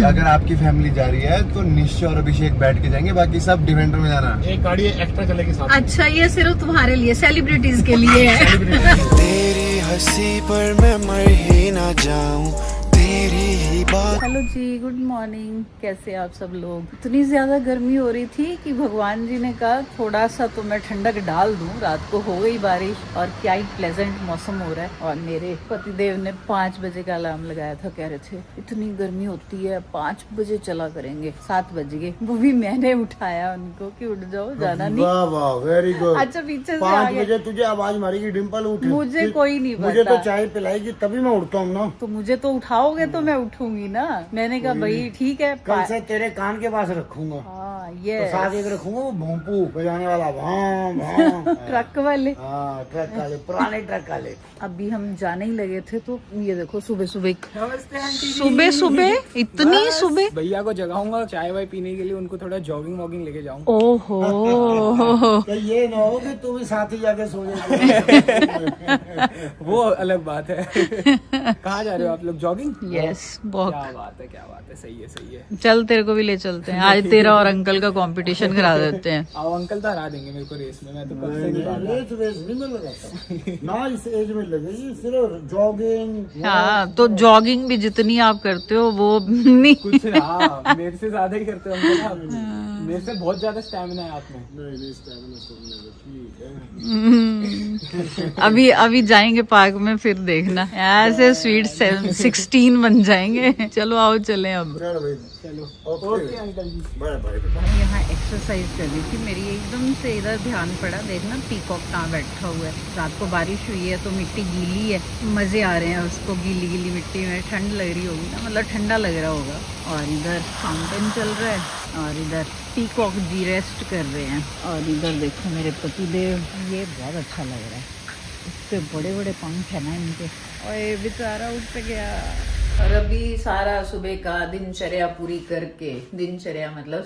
अगर आपकी फैमिली जा रही है तो निश्चय और अभिषेक बैठ के जाएंगे, बाकी सब डिफेंडर में जाना। एक गाड़ी एक्स्ट्रा चलेगी साथ। अच्छा, ये सिर्फ तुम्हारे लिए, सेलिब्रिटीज के लिए है। तेरी हंसी पर मैं मर ही ना जाऊं, तेरी ही बात। हेलो जी, गुड मॉर्निंग। कैसे आप सब लोग? इतनी ज्यादा गर्मी हो रही थी कि भगवान जी ने कहा थोड़ा सा तो मैं ठंडक डाल दूं। रात को हो गई बारिश और क्या ही प्लेजेंट मौसम हो रहा है। और मेरे पतिदेव ने 5 बजे का अलार्म लगाया था, कह रहे थे इतनी गर्मी होती है 5 बजे चला करेंगे। 7 बज गए, वो भी मैंने उठाया उनको कि उठ जाओ, जाना नहीं। वाह वाह, वेरी गुड। अच्छा, पीछे से 5 बजे तुझे आवाज मारेगी डिम्पल उठ। मुझे कोई नहीं पता, मुझे तो चाय पिलाएगी तभी मैं उठता हूँ ना। तो मुझे तो उठाओगे तो मैं उठूंगी ना। मैंने कहा भाई ठीक है, कल से तेरे कान के पास रखूंगा। हाँ, ये तो साथ एक रखूंगा, वो भोंपू बजाने वाला, भां भां। ट्रक वाले। हाँ, ट्रक वाले, पुराने ट्रक वाले। अभी हम जाने ही लगे थे तो ये देखो सुबह सुबह इतनी सुबह भैया को जगाऊंगा चाय वाय पीने के लिए, उनको थोड़ा जॉगिंग वॉगिंग लेके जाऊंगा। ओहो। तो ये ना हो कि तू भी साथ ही जाके सो जाए। वो अलग बात है। कहाँ जा रहे हो आप लोग? जॉगिंग? यस, बहुत। क्या बात है, क्या बात है। सही है, सही है। चल, तेरे को भी ले चलते हैं आज। तेरा और अंकल का कंपटीशन करा देते हैं। आओ, अंकल तो हरा देंगे मेरे को रेस में। मैं तो कब से नहीं भागा। रेस नहीं मैं लगाता ना, इस एज में लगेगी सिर्फ जॉगिंग। हाँ, तो जॉगिंग भी जितनी आप करते हो वो नहीं। कुछ हाँ, मेरे से ज्यादा ही करते हो अंकल आप। मेरे से बहुत ज्यादा स्टैमिना है आप में। नहीं, ठीक है। अभी जाएंगे पार्क में, फिर देखना ऐसे स्वीट 16 बन जाएंगे। चलो आओ, चलें अब। चलो ओके अंकल जी, बाय बाय। मैं यहाँ एक्सरसाइज कर रही थी, मेरी एकदम से इधर ध्यान पड़ा, देखना पीकॉक कहाँ बैठा हुआ है। रात को बारिश हुई है तो मिट्टी गीली है, मजे आ रहे हैं उसको गीली गीली मिट्टी में। ठंड लग रही होगी ना, मतलब ठंडा लग रहा होगा। और इधर फाउंटेन चल रहा है और इधर पीकॉक जी रेस्ट कर रहे हैं। और इधर देखो मेरे पतिदेव, ये बहुत अच्छा लग रहा है। इतने बड़े बड़े पंख है ना इनके। और ये बेचारा उठ गया। और अभी सारा सुबह का दिनचर्या पूरी करके, दिनचर्या मतलब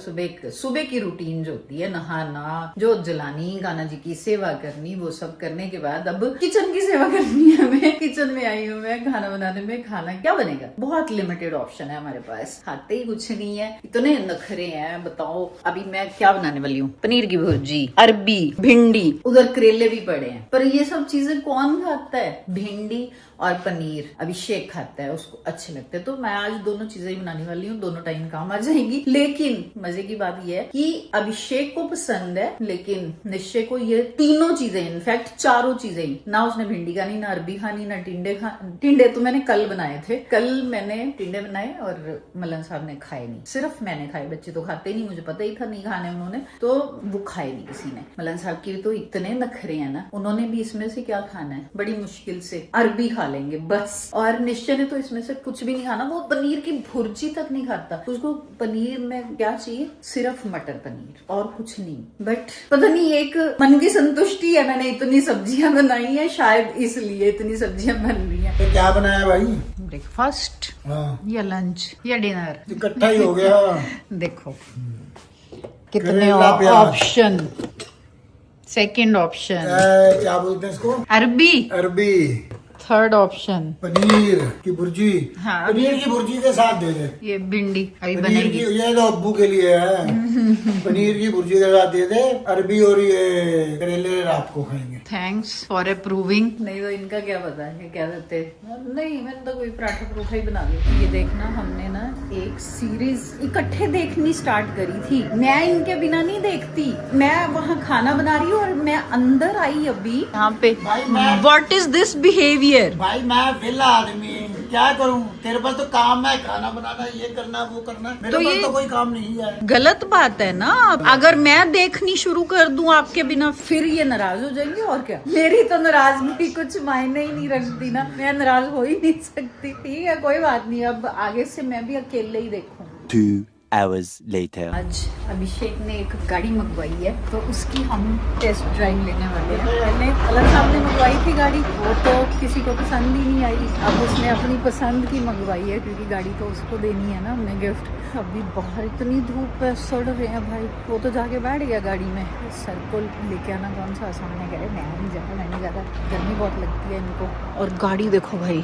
सुबह की रूटीन जो होती है, नहाना, जोत जलानी, गाना जी की सेवा करनी, वो सब करने के बाद अब किचन की सेवा करनी है। मैं किचन में आई हूँ, मैं खाना बनाने में। खाना क्या बनेगा? बहुत लिमिटेड ऑप्शन है हमारे पास, खाते ही कुछ नहीं है, इतने नखरे हैं। बताओ अभी मैं क्या बनाने वाली हूँ? पनीर की भुर्जी, अरबी, भिंडी, उधर करेले भी पड़े हैं। पर ये सब चीजें कौन खाता है? भिंडी और पनीर अभिषेक खाता है, उसको अच्छे लगते हैं। तो मैं आज दोनों चीजें ही बनाने वाली हूँ, दोनों टाइम काम आ जाएंगी। लेकिन मजे की बात यह है कि अभिषेक को पसंद है, लेकिन निश्चय को ये तीनों चीजें, इनफैक्ट चारों चीजें ही ना। उसने भिंडी खानी, ना अरबी खानी, ना टिंडे तो मैंने कल बनाए थे। कल मैंने टिंडे बनाए और मलन साहब ने खाए नहीं, सिर्फ मैंने खाए। बच्चे तो खाते ही नहीं, मुझे पता ही था नहीं खाने उन्होंने, तो वो खाए नहीं किसी ने। मलन साहब की तो इतने नखरे हैं ना, उन्होंने भी इसमें से क्या खाना है? बड़ी मुश्किल से अरबी खा लेंगे बस। और निश्चय ने तो इसमें से कुछ भी नहीं खाना, वो पनीर की भुर्जी तक नहीं खाता। उसको पनीर में क्या चाहिए? सिर्फ मटर पनीर और कुछ नहीं। बट पता नहीं, एक मन की संतुष्टि है। मैंने इतनी सब्जियां बनाई है, शायद इसलिए इतनी सब्जियां बन रही है। तो क्या बनाया भाई? ब्रेकफास्ट या लंच या डिनर, इकट्ठा ही हो गया। देखो कितने ऑप्शन। सेकंड ऑप्शन क्या बोलते हैं इसको? अरबी। थर्ड ऑप्शन पनीर की भुर्जी। हाँ, पनीर की भुर्जी के साथ दे दे। ये भिंडी अभी पनीर बनेगी। की, ये तो अब्बू के लिए है। पनीर की भुर्जी के साथ दे दे। अरबी और ये करेले रात को खाएंगे। Thanks for approving. नहीं तो इनका क्या पता है क्या देते। नहीं, मैंने तो कोई पराठा परोठा ही बना दिया। ये देखना, हमने ना एक सीरीज इकट्ठे देखनी स्टार्ट करी थी। मैं इनके बिना नहीं देखती। मैं वहाँ खाना बना रही हूँ और मैं अंदर आई अभी यहाँ पे। What is this behaviour? भाई मैं विला आदमी, क्या करूं? तेरे पास तो काम है, खाना बनाना, ये करना, वो करना। मेरे पास तो कोई काम नहीं है। गलत बात है ना। अगर मैं देखनी शुरू कर दूं आपके बिना, फिर ये नाराज हो जाएंगे। और क्या, मेरी तो नाराजगी कुछ मायने ही नहीं रखती ना। मैं नाराज हो ही नहीं सकती। ठीक है, कोई बात नहीं। अब आगे से मैं भी अकेले ही देखूं। 2 hours later. आज अभिषेक ने एक गाड़ी मंगवाई है, तो उसकी हम टेस्ट ड्राइव लेने वाले हैं। पहले अलग साहब ने मंगवाई थी गाड़ी, वो तो किसी को पसंद ही नहीं आई। अब उसने अपनी पसंद की मंगवाई है, क्योंकि गाड़ी तो उसको देनी है ना हमने गिफ्ट। अभी बाहर इतनी धूप है, सड़ रहे हैं भाई। वो तो जाके बैठ गया गाड़ी में। सर को लेके आना कौन सा आसान है, कह रहे मैं नहीं जाता, गर्मी बहुत लगती है इनको। और गाड़ी देखो भाई,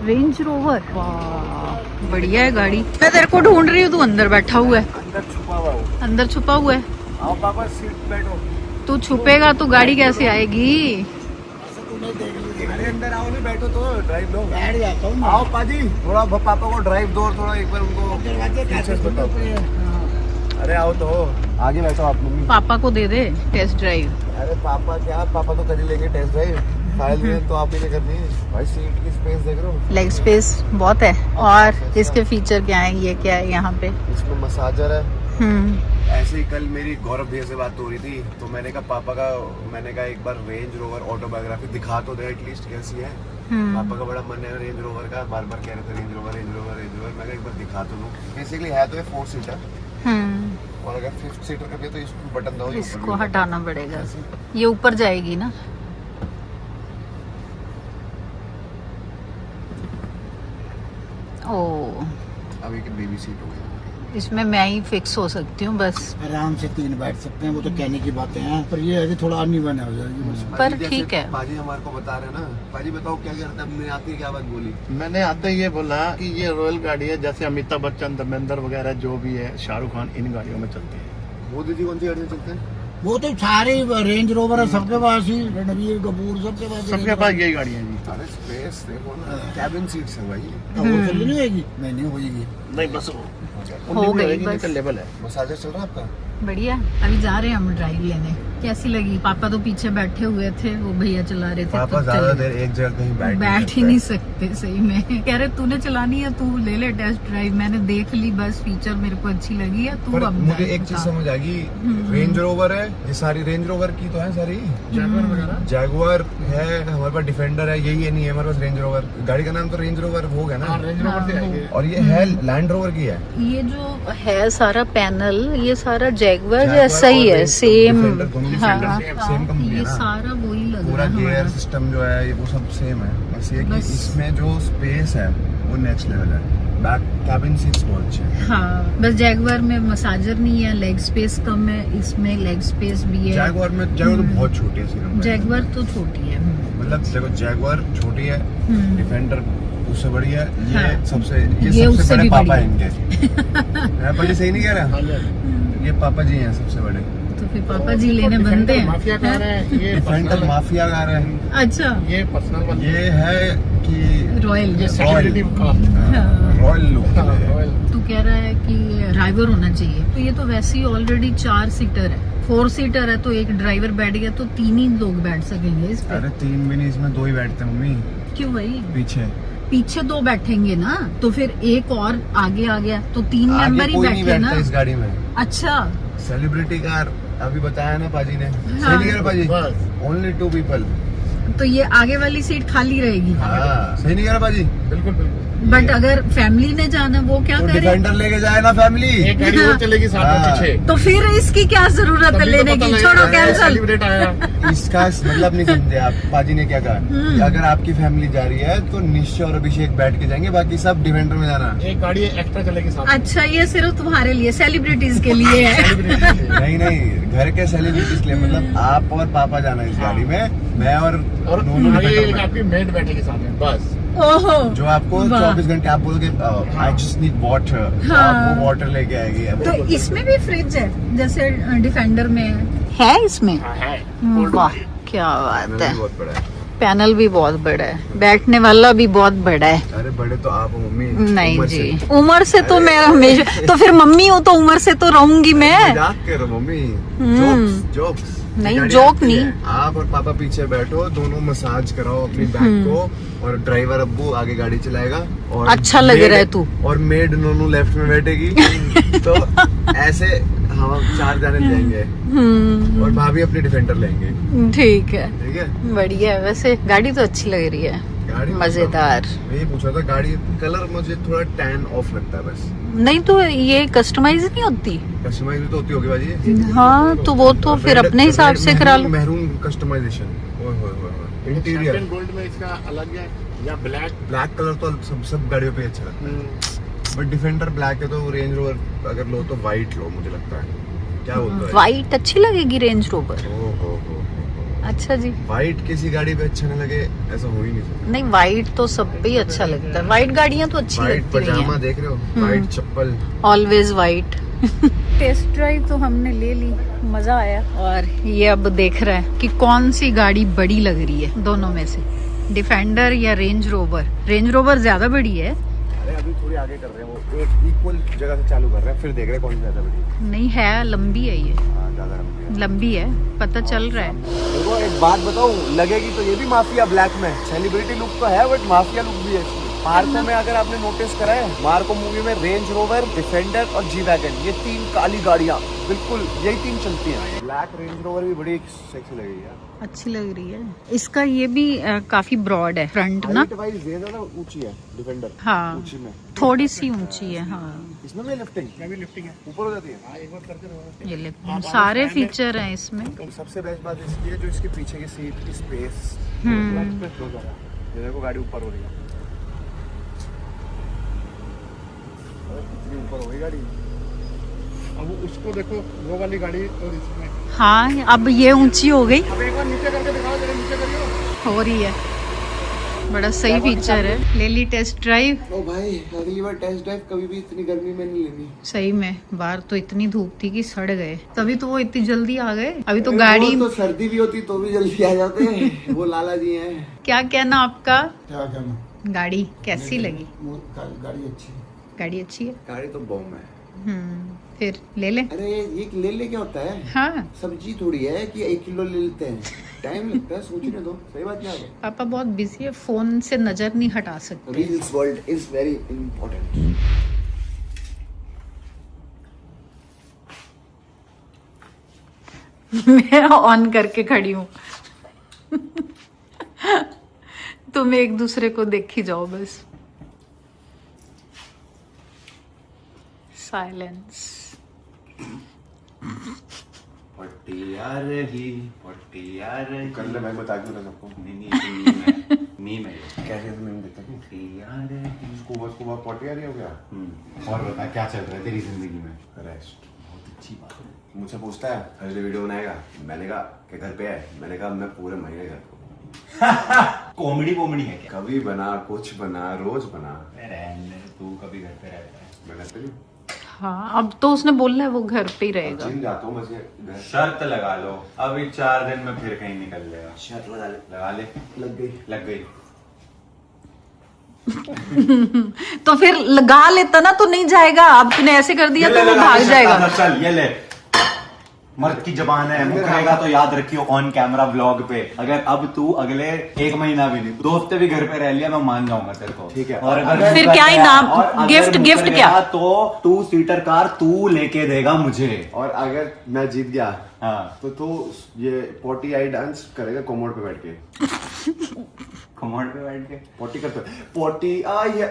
रेंज रोवर, वाह बढ़िया है गाड़ी। मैं तेरे को ढूंढ रही हूँ, तू अंदर बैठा हुआ है। अंदर छुपा हुआ है। आओ पापा सीट बैठो। तू छुपेगा तो गाड़ी कैसे आएगी? अरे अंदर आओ, नहीं बैठो तो ड्राइव लो। बैठ जाता हूँ। आओ पाजी, थोड़ा पापा को ड्राइव दो और थोड़ा एक बार उनको दरवाजे कैसे फीचर्स बताओ। हाँ। अरे आओ तो आगे बैठो आप मम्मी। पापा को दे दे टेस्ट ड्राइव। अरे पापा क्या, पापा तो कर ही लेंगे टेस्ट ड्राइव। फाइल में तो आप ही ने करनी है भाई। सीट की स्पेस देख रहे हो, लेग स्पेस बहुत है। और इसके फीचर क्या है, ये क्या है यहाँ पे? इसमें मसाजर है। ऐसे ही कल मेरी गौरव भैया से बात हो रही थी, तो मैंने कहा पापा का, मैंने कहा एक बार रेंज रोवर ऑटोबायोग्राफी दिखा तो दे एटलीस्ट कैसी है। पापा का बड़ा मन है रेंज रोवर का, बार बार कह रहे थे range rover range rover range rover. मैं कहा एक बार दिखा तो लूं। बेसिकली है तो ये 4 सीटर, और अगर 5th सीटर का भी है तो इसको बटन दबाओ, इसको हटाना पड़ेगा। ये ऊपर जाएगी ना। ओ, अब एक बेबी सीट हो गई। इसमें मैं ही फिक्स हो सकती हूँ बस। आराम से 3 बैठ सकते हैं, वो तो कहने की बातें हैं, पर ये है कि थोड़ा अनइवन हो जाएगी बस। पर ठीक है। पाजी हमारे को बता रहे हैं ना। पाजी बताओ क्या करता है, मैंने आती क्या बात बोली? मैंने आते ही ये बोला कि ये रॉयल गाड़ी है, जैसे अमिताभ बच्चन, धर्मेंद्र वगैरह जो भी है, शाहरुख खान इन गाड़ियों में चलते हैं। मोदी जी कौन सी गाड़ी में चलते हैं? वो तो सारे रेंज रोवर है सबके पास ही, रणवीर कपूर सबके पास। सबके पास यही गाड़ियाँ जी। अरे स्पेस देखो ना, कैबिन सीट्स है भाई। वो चल नहीं होगी, नहीं होगी। नहीं बस हो गई बस। लेवल है। मसाजर चल रहा है आपका? बढ़िया। अभी जा रहे हैं हम ड्राइव लेने। कैसी लगी? पापा तो पीछे बैठे हुए थे, वो भैया चला रहे थे। पापा तो ज्यादा चल- देर एक जगह कहीं बैठ ही नहीं सकते सही में। कह रहे तूने चलानी है, तू ले ले टेस्ट ड्राइव। मैंने देख ली, बस फीचर मेरे को अच्छी लगी है, तू पर अब मुझे बैठ एक चीज बता। समझ आ गई, रेंज रोवर है ये सारी, रेंज रोवर की तो है सारी। जैगुआर है हमारे पास, डिफेंडर है, यही नहीं है हमारे पास रेंज रोवर। गाड़ी का नाम तो रेंज रोवर हो गया ना। और ये है लैंड रोवर की है। ये जो है सारा पैनल, ये सारा जैगुआर Jaguar जैसा ही और है, Defender, सेम। दोनों Defender सेम कंपनी है ये ना। सारा वही लग पूरा रहा है गियर हमारा। सिस्टम जो है ये वो सब सेम है। बस ये कि बस। इसमें जो स्पेस है वो नेक्स्ट लेवल है। बैक कैबिन सीट्स बहुत अच्छे हैं। हाँ, बस जैगुआर में मसाजर नहीं है, लेग स्पेस कम है, इसमें लेग स्पेस भी है। जैगुआर तो बहुत छोटी है सिर्फ। जैगुआर तो छोटी है। मतलब देखो, जैगुआर छोटी है, डिफेंडर उससे बड़ी है, ये हाँ। सबसे ये सबसे उससे बड़े भी पापा बड़ी हैं इनके। मैं पहले सही नहीं कह रहा, ये पापा जी हैं सबसे बड़े। तो फिर पापा जी लेने बनते हैं। माफिया कह रहे हैं, ये डिफेंडर माफिया गा रहे हैं। अच्छा, ये पर्सनल वाली ये है कि रॉयल। सेलिब्रिटी का रॉयल लुक। तू कह रहा है कि ड्राइवर होना चाहिए, तो ये तो वैसे ही ऑलरेडी 4 सीटर है। 4 सीटर है तो एक ड्राइवर बैठ गया तो 3 ही लोग बैठ सकेंगे इस पे। अरे 3 भी नहीं, इसमें 2 ही बैठते हैं मम्मी। क्यों भाई? पीछे 2 बैठेंगे ना, तो फिर एक और आगे आ गया तो 3 मेंबर ही कोई नहीं बैठे बैठता ना। इस गाड़ी में। अच्छा, सेलिब्रिटी कार अभी बताया ना पाजी ने। हाँ। सही नहीं कह रहा पाजी? Only 2 people. तो ये आगे वाली सीट खाली रहेगी। हाँ, सही नहीं कह रहा पाजी? बिल्कुल बिल्कुल। बट अगर फैमिली ने जाना, वो क्या तो करे? डिफेंडर लेके जाए ना फैमिली। एक गाड़ी और चलेगी साथ में हाँ। पीछे। तो फिर इसकी क्या जरूरत है लेने की? छोड़ो, कैंसल। सेलिब्रेट आया। इसका मतलब नहीं समझे आप? पाजी ने क्या कहा कि अगर आपकी फैमिली जा रही है तो निश्चय और अभिषेक बैठ के जाएंगे, बाकी सब डिफेंडर में जाना। एक गाड़ी एक्स्ट्रा चलेगी साथ में। अच्छा, ये सिर्फ तुम्हारे लिए, सेलिब्रिटीज के लिए है। नहीं, घर के सेलिब्रिटीज के लिए। मतलब आप और पापा जाना इस गाड़ी में, मैं और और दोनों आगे defender एक में। आपकी मेड बैठेगी साथ में, बस। ओहो, जो आपको वाह। 24 घंटे आप बोलोगे आई जस्ट नीड वाटर, तो हाँ। आप वो वाटर लेके आएगी। तो इसमें भी फ्रिज है जैसे डिफेंडर में है इसमें? हाँ, है। वाह, क्या बात है। बहुत बड़ा है। पैनल भी बहुत बड़ा है, बैठने वाला भी बहुत बड़ा है। अरे बड़े तो आप हो मम्मी। नहीं उम्र जी, से। उम्र से तो मैं हमेशा, तो फिर मम्मी हूँ तो उम्र से तो रहूंगी मैं। मजाक कर रहा मम्मी। जोक्स नहीं, गाड़ी जोक आती नहीं। है। आप और पापा पीछे बैठो, दोनों मसाज कराओ अपनी बैक को, और ड्राइवर अब्बू आगे गाड़ी चलाएगा। और अच्छा लग रहा है तू। और मेड दोनों लेफ्ट में बैठेगी। तो ऐसे हम 4 जाने जाएंगे, और भाभी अपनी डिफेंडर लेंगे। ठीक है, ठीक है। बढ़िया है। वैसे गाड़ी तो अच्छी लग रही है, गाड़ी मजेदार। मैं ये पूछा था, गाड़ी कलर मुझे थोड़ा टैन ऑफ लगता है बस। नहीं तो ये कस्टमाइज नहीं होती? कस्टमाइज भी तो होती होगी बाजी। हाँ, तो वो तो फिर अपने हिसाब से करा लो। Maroon customisation. इंटीरियर गोल्ड में इसका अलग है या ब्लैक? ब्लैक कलर तो सब गाड़ियों पे अच्छा लगता है। बट डिफेंडर ब्लैक है तो रेंज रोवर अगर लो तो वाइट लो, मुझे लगता है। क्या बोलते हो? वाइट अच्छी लगेगी रेंज रोवर। हो। अच्छा जी, वाइट किसी गाड़ी पे अच्छा न लगे ऐसा हो ही नहीं सकता। नहीं वाइट तो सब पे ही अच्छा लगता है, वाइट गाड़ियां तो अच्छी वाइट लगती पजामा हैं। देख रहे हो, वाइट चप्पल, ऑलवेज वाइट। टेस्ट ड्राइव तो हमने ले ली, मजा आया। और ये अब देख रहा है कि कौन सी गाड़ी बड़ी लग रही है दोनों में से, डिफेंडर या रेंज रोवर। रेंज रोवर ज्यादा बड़ी है। अरे अभी थोड़ी आगे कर रहे हैं, वो एक इक्वल जगह से चालू कर रहे हैं, फिर देख रहे हैं कौन सी ज्यादा बड़ी है। नहीं है, लंबी है ये, हाँ, ज्यादा लंबी है। लंबी है, पता चल रहा है। देखो एक बात बताऊं, लगेगी तो ये भी माफिया ब्लैक में, सेलिब्रिटी लुक तो है बट माफिया लुक भी है इसमें। मार्को में अगर आपने नोटिस करा है, मार्को मूवी में रेंज रोवर, डिफेंडर और जी वैगन, ये 3 काली गाड़ियां, बिल्कुल यही 3 चलती हैं। ब्लैक रेंज रोवर भी बड़ी सेक्सी लगेगी यार, अच्छी लग रही है। इसका ये भी काफी ब्रॉड है फ्रंट ना। हाइट वाइज ज्यादा ऊंची है डिफेंडर, हाँ ऊंची में थोड़ी सी ऊंची है। हाँ इसमें भी लिफ्टिंग है, ऊपर हो जाती है। एक बार करके देखो। ये लिफ्ट, सारे फीचर हैं इसमें। तो सबसे बेस्ट बात इसकी है जो इसके पीछे की सीट की स्पेस, ये देखो गाड़ी ऊपर हो रही है, कितनी ऊपर हो गई गाड़ी। अब उसको देखो, वो वाली गाड़ी और इसमें। हाँ अब ये ऊंची हो गई, अब एक बार नीचे करके दिखाओ, जरा नीचे करियो। हो रही है। बड़ा सही फीचर है। ले ली टेस्ट ड्राइव। ओ भाई, अगली बार टेस्ट ड्राइव कभी भी इतनी गर्मी में नहीं लेनी। सही में बाहर तो इतनी धूप थी कि सड़ गए, तभी तो वो इतनी जल्दी आ गए। अभी तो गाड़ी, वो तो सर्दी भी होती तो भी जल्दी आ जाते हैं, वो लाला जी हैं। क्या कहना आपका? क्या कहना, गाड़ी कैसी लगी? गाड़ी अच्छी है। गाड़ी अच्छी है। गाड़ी तो बॉम्ब है। फिर ले ले। अरे ये ले क्या होता है? हाँ सब्जी थोड़ी है कि 1 किलो ले लेते हैं, टाइम लगता है, सोचने दो। सही बात क्या है? पापा बहुत बिजी है, फोन से नजर नहीं हटा सकते। Reels world is very important. मैं ऑन करके खड़ी हूँ। तुम एक दूसरे को देखी जाओ बस। साइलेंस। कर ले, मैं बता दूँ सबको। मीम है कैसे तो मैं देखता हूँ। स्कूबा पॉटी आ रही हो गया। और बता क्या चल रहा है तेरी जिंदगी में? रेस्ट। बहुत अच्छी बात है। मुझसे पूछता है थर्सडे वीडियो बनाएगा, मैंने कहा कि घर पे है, मैंने कहा मैं पूरे महीने घर पे। कॉमेडी है क्या? कभी बना, कुछ बना, रोज बना। रहने तू कभी घर पे रहता है? मैं घर पे नहीं, हाँ अब तो उसने बोला है वो घर पे ही रहेगा। जिम जाता हूँ मैं। शर्त लगा लो, अभी 4 दिन में फिर कहीं निकल लेगा। शर्त लगा ले। लगा ले। लग गई। तो फिर लगा लेता ना तो नहीं जाएगा। अब तूने ऐसे कर दिया तो वो भाग जाएगा। चल ये ले, मर्द की जबान है, मुकरेगा तो याद रखियो ऑन कैमरा व्लॉग पे। अगर अब तू अगले 1 महीना भी नहीं, 2 हफ्ते भी घर पे रह लिया, मैं मान जाऊंगा तेरे को। ठीक है। और अगर फिर क्या इनाम, गिफ्ट क्या? तो 2 सीटर कार तू लेके देगा मुझे। और अगर मैं जीत गया, हाँ तो तू ये पोटी आई डांस करेगा कोमोड पे बैठ के। कमोड पे बैठ के पोटी करते पोटी आई है।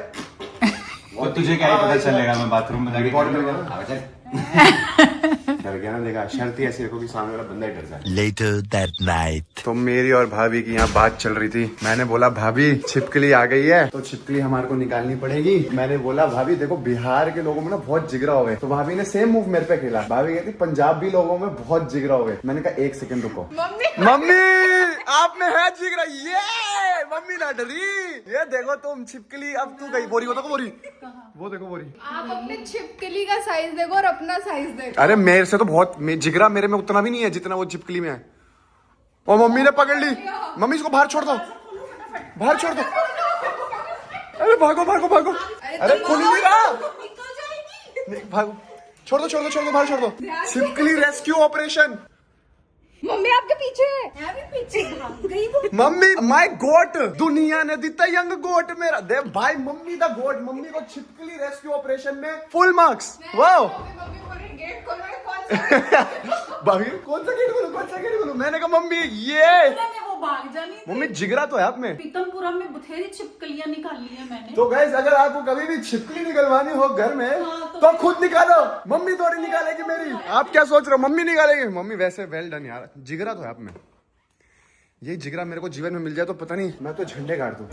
तो तुझे क्या ही पता चलेगा? मैं बाथरूम में जाके रिकॉर्ड कर करेगा। लूंगा। डर गया ना, देखा शर्त ही ऐसी रखो कि सामने वाला बंदा ही डर जाए। Later that night. तो मेरी और भाभी की यहाँ बात चल रही थी। मैंने बोला भाभी छिपकली आ गई है, तो छिपकली हमारे को निकालनी पड़ेगी। मैंने बोला भाभी देखो बिहार के लोगों में ना बहुत जिगरा हो गए। तो भाभी ने सेम मूव मेरे पे खेला। भाभी कहती पंजाबी लोगों में बहुत जिगरा हो गए। मैंने कहा 1 सेकंड रुको। मम्मी आप में है जिगरा, ये मम्मी ना डरी। ये देखो तुम छिपकली, अब तू गई। बोरी, वो देखो बोरी, वो देखो बोरी। आप अपने छिपकली का साइज देखो और अपना साइज देखो। अरे मेरे से तो बहुत जिगरा मेरे में उतना भी नहीं है जितना वो छिपकली में है। और मम्मी ने पकड़ ली। मम्मी इसको बाहर छोड़ दो, बाहर छोड़ दो। अरे भागो भागो भागो। अरे खुल नहीं रहा, भागो। छोड़ दो बाहर छोड़ दो। छिपकली रेस्क्यू ऑपरेशन। मम्मी आपके पीछे है भी पीछे भाग गई वो। मम्मी माय गोट, दुनिया ने दिता यंग गोट मेरा। दे भाई मम्मी दा गोट। मम्मी को छिपकली रेस्क्यू ऑपरेशन में फुल मार्क्स। वाओ। मम्मी बोल रही गेट खोलो, कौन सा भाभी कौन सा गेट खोलूं, कौन सा गेट खोलूं? मैंने कहा मम्मी ये वो भाग जानी थी। मम्मी जिगरा तो है आप में। पीतमपुरा में बथेरी छिपकलियां निकाली है मैंने। तो गाइस अगर आपको कभी भी छिपकली निकलवानी हो घर में, तो खुद निकालो, मम्मी थोड़ी निकालेगी मेरी। आप क्या सोच रहे हो मम्मी निकालेगी? मम्मी वैसे वेल डन यार, जिगरा तो है आप में। ये जिगरा मेरे को जीवन में मिल जाए तो पता नहीं मैं तो झंडे गाड़ दूं।